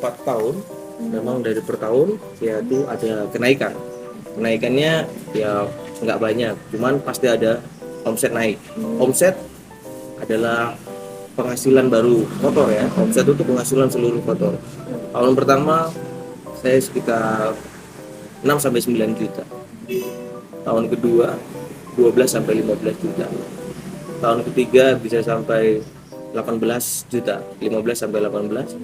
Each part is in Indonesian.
4 tahun memang dari per tahun ya itu ada kenaikannya ya nggak banyak, cuman pasti ada omset naik. Omset adalah penghasilan baru kotor ya, omset itu penghasilan seluruh kotor. Tahun pertama saya sekitar 6 sampai 9 juta. Tahun kedua 12 sampai 15 juta. Tahun ketiga bisa sampai 18 juta, 15 sampai 18.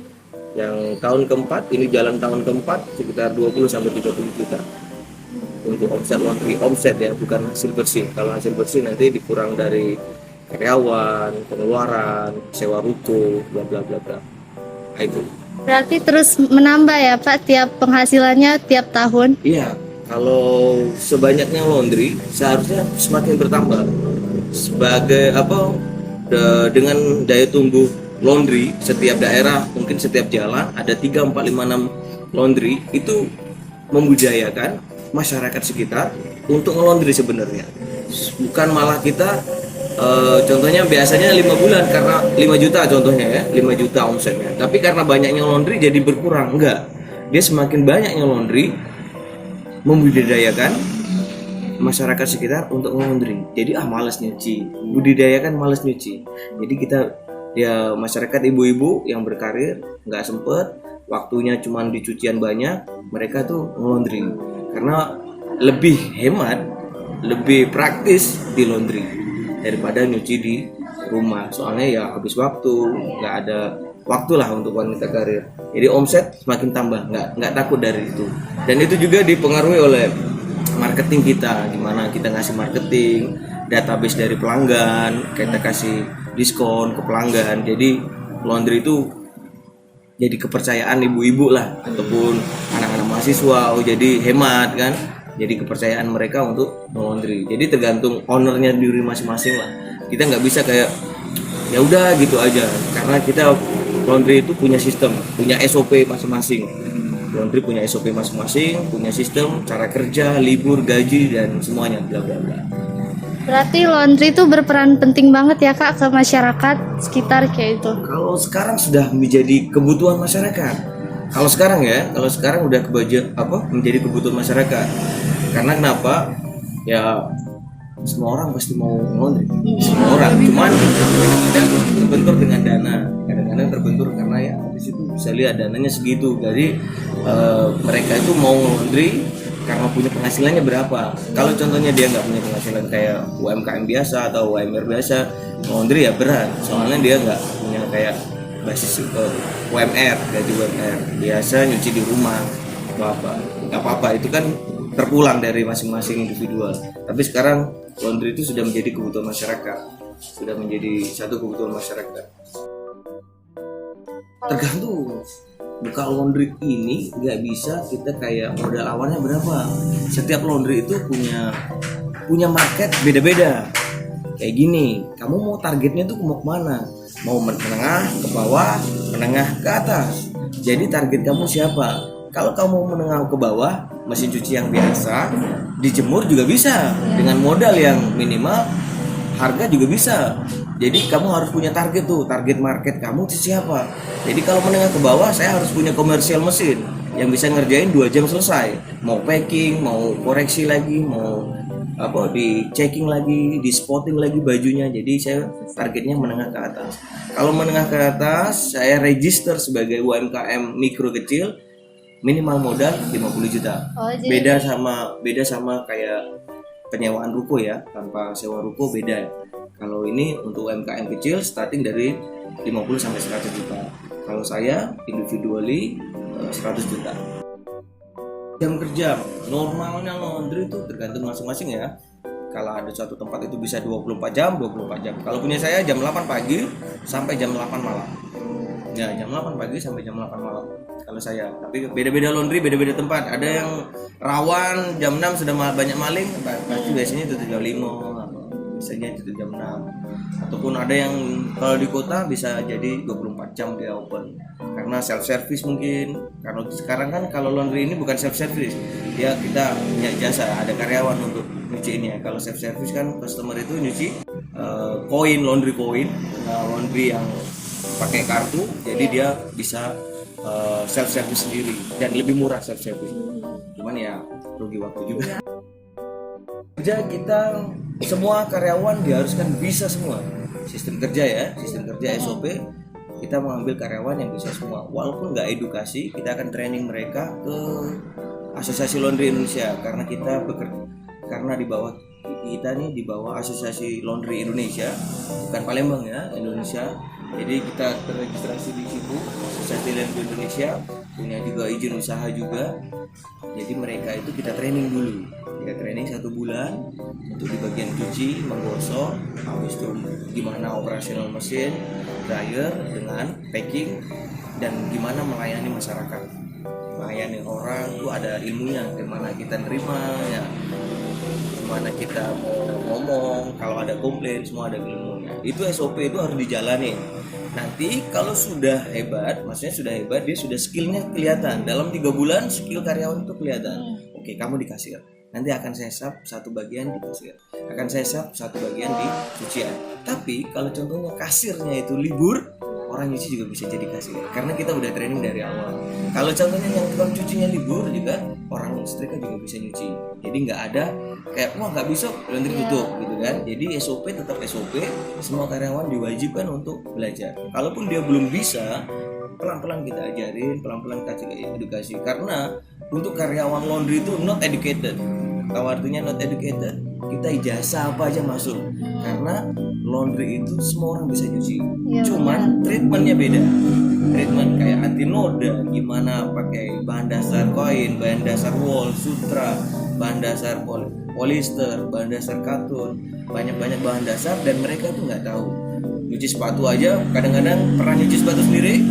Yang tahun keempat, ini jalan tahun keempat sekitar 20 sampai 30 juta. Untuk omset laundry, omset ya, bukan hasil bersih. Kalau hasil bersih nanti dikurang dari karyawan, pengeluaran, sewa ruko, bla bla bla bla. Nah, itu. Berarti terus menambah ya Pak tiap penghasilannya tiap tahun? Iya, kalau sebanyaknya laundry seharusnya semakin bertambah. Sebagai apa? Dengan daya tumbuh laundry setiap daerah, mungkin setiap jalan ada 3, 4, 5, 6 laundry, itu membudayakan masyarakat sekitar untuk ngelondri sebenarnya. Bukan malah kita contohnya biasanya 5 bulan karena 5 juta contohnya ya, 5 juta omsetnya. Tapi karena banyaknya laundry jadi berkurang. Enggak. Dia semakin banyaknya laundry membudidayakan masyarakat sekitar untuk laundry. Jadi malas nyuci. Budidayakan malas nyuci. Jadi kita ya masyarakat ibu-ibu yang berkarir nggak sempet, waktunya cuma di cucian banyak, mereka tuh laundry. Karena lebih hemat, lebih praktis di laundry daripada nyuci di rumah. Soalnya ya habis waktu, nggak ada waktu lah untuk wanita karir. Jadi omset semakin tambah, nggak takut dari itu. Dan itu juga dipengaruhi oleh marketing kita, gimana kita ngasih marketing, database dari pelanggan, kita kasih diskon ke pelanggan. Jadi laundry itu jadi kepercayaan ibu-ibu lah, ataupun anak-anak mahasiswa. Jadi hemat kan, jadi kepercayaan mereka untuk laundry. Jadi tergantung ownernya diri masing-masing lah. Kita nggak bisa kayak ya udah gitu aja, karena kita laundry itu punya sistem, punya SOP masing-masing. Laundry punya SOP masing-masing, punya sistem, cara kerja, libur, gaji, dan semuanya bla bla bla. Berarti laundry itu berperan penting banget ya Kak ke masyarakat sekitar kayak itu. Kalau sekarang sudah menjadi kebutuhan masyarakat. Kalau sekarang udah menjadi kebutuhan masyarakat. Karena kenapa? Ya semua orang pasti mau laundry. Semua orang. Cuman kadang-kadang terbentur dengan dana. Kadang-kadang terbentur karena ya di situ bisa lihat dananya segitu. Jadi mereka itu mau laundry karena punya penghasilannya berapa. Kalau contohnya dia nggak punya penghasilan kayak UMKM biasa atau UMR biasa, laundry ya berat. Soalnya dia nggak punya kayak basis UMR, gaji UMR. Biasa nyuci di rumah, nggak apa-apa. Itu kan terpulang dari masing-masing individual. Tapi sekarang laundry itu sudah menjadi kebutuhan masyarakat, sudah menjadi satu kebutuhan masyarakat. Tergantung. Buka laundry ini nggak bisa kita kayak modal awalnya berapa. Setiap laundry itu punya market beda-beda. Kayak gini, kamu mau targetnya tuh mau kemana? Mau menengah ke bawah, menengah ke atas. Jadi target kamu siapa? Kalau kamu menengah ke bawah, mesin cuci yang biasa, dijemur juga bisa dengan modal yang minimal, harga juga bisa. Jadi kamu harus punya target tuh, target market kamu itu siapa. Jadi kalau menengah ke bawah, saya harus punya komersial mesin yang bisa ngerjain 2 jam selesai. Mau packing, mau koreksi lagi, mau di checking lagi, di spotting lagi bajunya. Jadi saya targetnya menengah ke atas. Kalau menengah ke atas, saya register sebagai UMKM mikro kecil, minimal modal 50 juta. Beda sama kayak penyewaan ruko ya, tanpa sewa ruko beda. Kalau ini untuk UMKM kecil starting dari 50 sampai 100 juta. Kalau saya individually 100 juta. Jam kerja normalnya laundry itu tergantung masing-masing ya. Kalau ada suatu tempat itu bisa 24 jam. Kalau punya saya jam 8 pagi sampai jam 8 malam. Ya, jam 8 pagi sampai jam 8 malam. Kalau saya, tapi beda-beda laundry, beda-beda tempat. Ada yang rawan jam 6 sudah banyak maling, pasti biasanya itu jam 5. Biasanya itu jam 6. Ataupun ada yang kalau di kota bisa jadi 24 jam dia open karena self service mungkin. Karena sekarang kan kalau laundry ini bukan self service, dia kita punya jasa, ada karyawan untuk nyuci ini ya. Kalau self service kan customer itu nyuci laundry yang pakai kartu, jadi dia bisa self service sendiri dan lebih murah self service. Cuman ya rugi waktu juga. Kerja kita semua karyawan diharuskan bisa semua. Sistem kerja ya, sistem kerja SOP kita mengambil karyawan yang bisa semua. Walaupun nggak edukasi, kita akan training mereka ke Asosiasi Laundry Indonesia karena kita bekerja karena di bawah kita nih di bawah Asosiasi Laundry Indonesia, bukan Palembang ya, Indonesia. Jadi kita terregistrasi di situ Asosiasi Laundry Indonesia, punya juga izin usaha juga. Jadi mereka itu kita training dulu. Kita training 1 bulan untuk di bagian cuci, menggosok, habis itu gimana operasional mesin, dryer dengan packing dan gimana melayani masyarakat. Melayani orang itu ada ilmunya, gimana kita nerima ya. Gimana kita mau ngomong, kalau ada komplain semua ada ilmunya. Itu SOP itu harus dijalani. Nanti kalau sudah hebat, maksudnya sudah hebat, dia sudah skillnya kelihatan. Dalam 3 bulan skill karyawan itu kelihatan. Oke, kamu di kasir. Nanti akan saya sub 1 bagian di kasir. Akan saya sub 1 bagian di cucian. Tapi kalau contohnya kasirnya itu libur, orang nyuci juga bisa jadi kasir. Karena kita udah training dari awal. Kalau contohnya yang tukang cucinya libur juga, orang setrika juga bisa nyuci. Jadi nggak ada kayak wah nggak bisa laundry tutup gitu kan. Jadi SOP tetap SOP. Semua karyawan diwajibkan untuk belajar. Kalaupun dia belum bisa, pelan-pelan kita ajarin, pelan-pelan kita edukasi. Karena untuk karyawan laundry itu not educated. Kalau artinya not educated, kita ijazah apa aja masuk. Karena laundry itu semua orang bisa nyuci. Cuman treatmentnya beda. Treatment kayak anti noda, gimana pakai bahan dasar koin, bahan dasar wool, sutra, bahan dasar polyester, bahan dasar katun, banyak-banyak bahan dasar dan mereka tuh nggak tahu. Nyuci sepatu aja kadang-kadang pernah nyuci sepatu sendiri,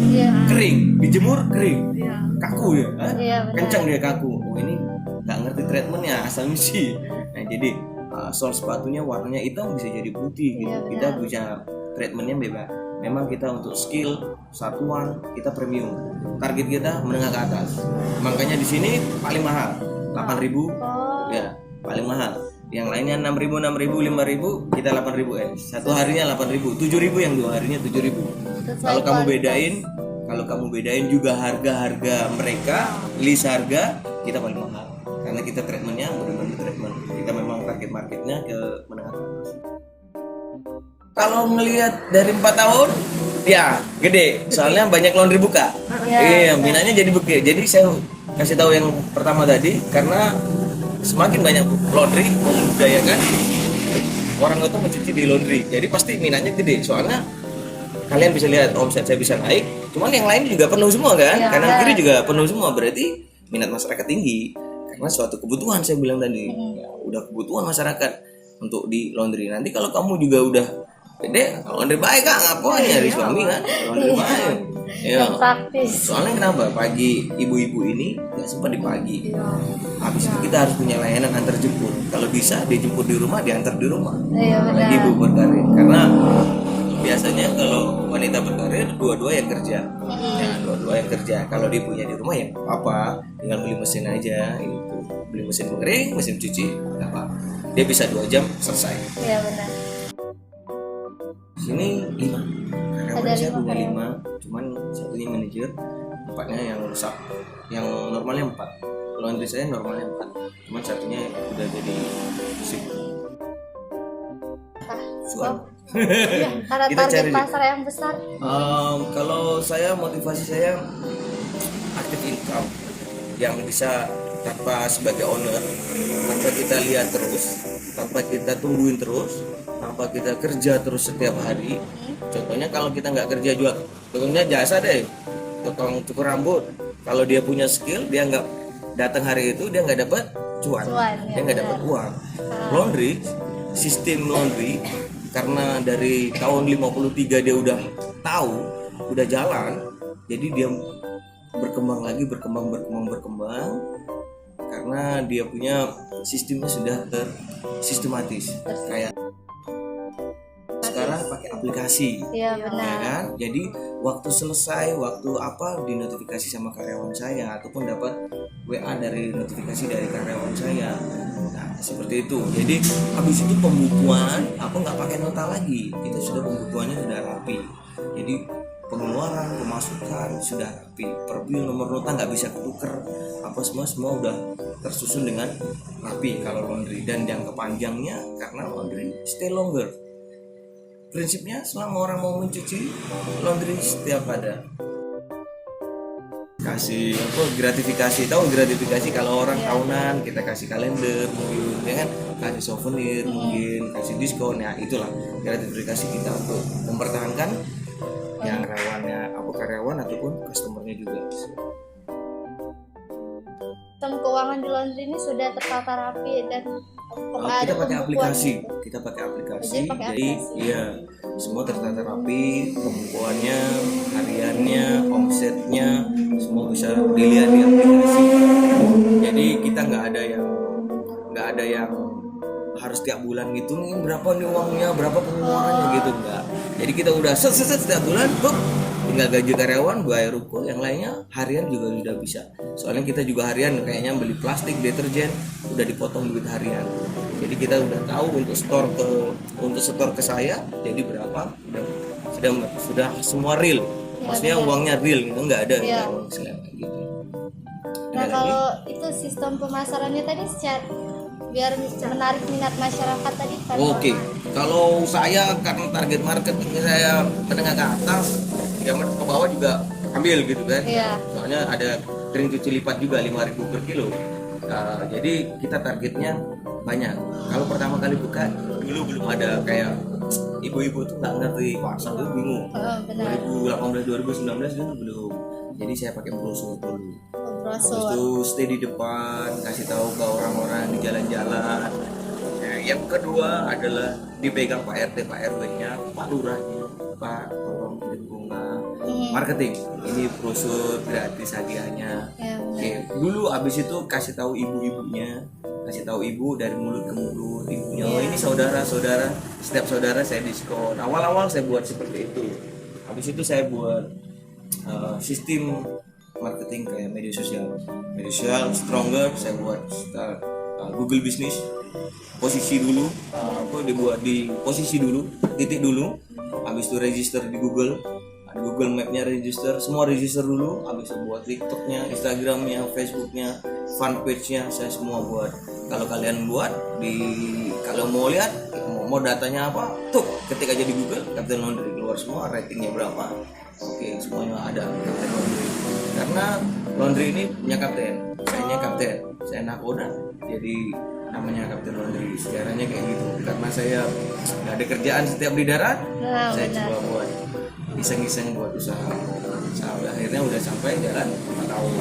kering, dijemur kering, kaku ya, kencang dia kaku. Oh ini nggak ngerti treatmentnya, asal nyuci. Nah jadi sol sepatunya warnanya hitam bisa jadi putih gitu. Kita bisa treatmentnya bebas. Memang kita untuk skill satuan kita premium. Target kita menengah ke atas. Makanya di sini paling mahal 8.000 ya paling mahal. Yang lainnya 6.000, 5.000, kita 8.000 ya. Satu harinya 8.000, 7.000 yang 2 harinya 7.000. Kalau kamu bedain juga harga mereka, list harga kita paling mahal. Karena kita treatmentnya benar-benar treatment. Kita memang target marketnya ke menengah ke atas. Kalau ngelihat dari 4 tahun, ya gede. Soalnya banyak laundry buka. Iya, minatnya jadi bukit. Jadi saya kasih tahu yang pertama tadi, karena semakin banyak laundry membudayakan orang itu mencuci di laundry. Jadi pasti minatnya gede. Soalnya kalian bisa lihat omset saya bisa naik. Cuman yang lain juga penuh semua kan? Kanan kiri juga penuh semua. Berarti minat masyarakat tinggi. Karena suatu kebutuhan saya bilang tadi. Ya, udah kebutuhan masyarakat untuk di laundry. Nanti kalau kamu juga udah gede, laundry baik kan, ngapain nyari suami kan, laundry baik. Ya. Soalnya kenapa? Pagi ibu-ibu ini nggak sempat di pagi. Habis itu kita harus punya layanan antar jemput. Kalau bisa dijemput di rumah, diantar di rumah. Lagi ibu berkarir. Karena biasanya kalau wanita berkarir dua-dua yang kerja. Ya, dua-dua yang kerja. Kalau dia punya di rumah ya apa? Tinggal beli mesin aja. Itu beli mesin pengering, mesin cuci, nggak apa. Dia bisa 2 jam selesai. Iya benar. Sini 5 karyawan saya punya 5, cuman satunya manajer, 4-nya yang rusak, yang normalnya 4. Laundry saya normalnya 4, cuman satunya udah jadi shift. Ada target pasar yang besar. Kalau saya motivasi saya aktif income yang bisa tanpa sebagai owner, tanpa kita lihat terus, tanpa kita tungguin terus, tanpa kita kerja terus setiap hari. Contohnya kalau kita nggak kerja jual, contohnya jasa deh, tukang cukur rambut. Kalau dia punya skill, dia nggak datang hari itu, dia nggak dapat cuan, dia nggak dapat uang. Laundry, sistem laundry, karena dari tahun 53 dia udah tahu, udah jalan, jadi dia berkembang lagi, berkembang. Karena dia punya sistemnya sudah tersistematis. Kayak sekarang pakai aplikasi, ya kan? Jadi waktu selesai, waktu apa dinotifikasi sama karyawan saya ataupun dapat WA dari notifikasi dari karyawan saya. Nah seperti itu. Jadi habis itu pembukuan, aku nggak pakai nota lagi. Kita sudah pembukuannya sudah rapi. Jadi pengeluaran, pemasukan sudah rapi, per bill, nomor nota nggak bisa ketuker, apa semua udah tersusun dengan rapi kalau laundry. Dan yang kepanjangnya karena laundry stay longer. Prinsipnya selama orang mau mencuci, laundry setiap ada. Kasih apa gratifikasi, tahu gratifikasi kalau orang tahunan kita kasih kalender mungkin, ya kan, kasih souvenir mungkin, kasih diskon, ya itulah gratifikasi kita untuk mempertahankan yang karyawan ataupun customernya juga. Sistem keuangan di laundry ini sudah tertata rapi dan Kita pakai aplikasi, jadi iya semua tertata rapi, pembukuannya, hariannya, omsetnya, semua bisa dilihat di aplikasi. Jadi kita nggak ada yang harus tiap bulan ngitungin berapa nih uangnya, berapa pengeluarannya gitu, enggak. Jadi kita udah set setiap bulan, tinggal gaji karyawan, bayar ruko, yang lainnya harian juga sudah bisa. Soalnya kita juga harian kayaknya beli plastik, deterjen, udah dipotong duit harian. Jadi kita udah tahu untuk setor ke saya, jadi berapa, sudah semua real. Maksudnya uangnya real, gitu, nggak ada uang selama gitu. Nah kalau itu sistem pemasarannya tadi biar menarik minat masyarakat tadi kan. Oke. Kalau saya karena target marketingnya saya menengah ke atas, ya ke bawah juga ambil gitu kan. Iya. Soalnya ada kering cuci lipat juga 5.000 per kilo. Jadi kita targetnya banyak. Kalau pertama kali buka dulu belum ada kayak ibu-ibu tuh nggak ngerti pasar tuh bingung. Benar. 2018 2019 itu belum. Jadi saya pakai brosur dulu. Terus itu stay di depan, kasih tahu ke orang-orang di jalan-jalan. Nah, yang kedua adalah dipegang Pak RT, Pak RW-nya, Pak Lurahnya, Pak tolong dukung marketing. Ini brosur gratis hadiahnya. Oke, dulu abis itu kasih tahu ibu-ibunya, kasih tahu ibu dari mulut ke mulut, ibunya, oh ini saudara-saudara, setiap saudara saya diskon. Awal-awal saya buat seperti itu. Habis itu saya buat sistem marketing kayak media sosial stronger. Saya buat Google Business, posisi dulu, dibuat di posisi dulu, titik dulu, habis itu register di Google Map-nya, register dulu, habis itu buat TikTok-nya, Instagram-nya, Facebook-nya, fanpage-nya saya semua buat. Kalau kalian buat kalau mau lihat mau datanya apa, tuh ketik aja di Google Captain Laundry, keluar semua ratingnya berapa. Oke, semuanya ada Captain Laundry. Karena laundry ini punya kapten, saya nakoda, jadi namanya Captain Laundry. Sejarahnya kayak gitu. Karena saya nggak ada kerjaan setiap di darat, saya coba buat iseng-iseng buat usaha. Sampai akhirnya udah sampai jalan 4 tahun.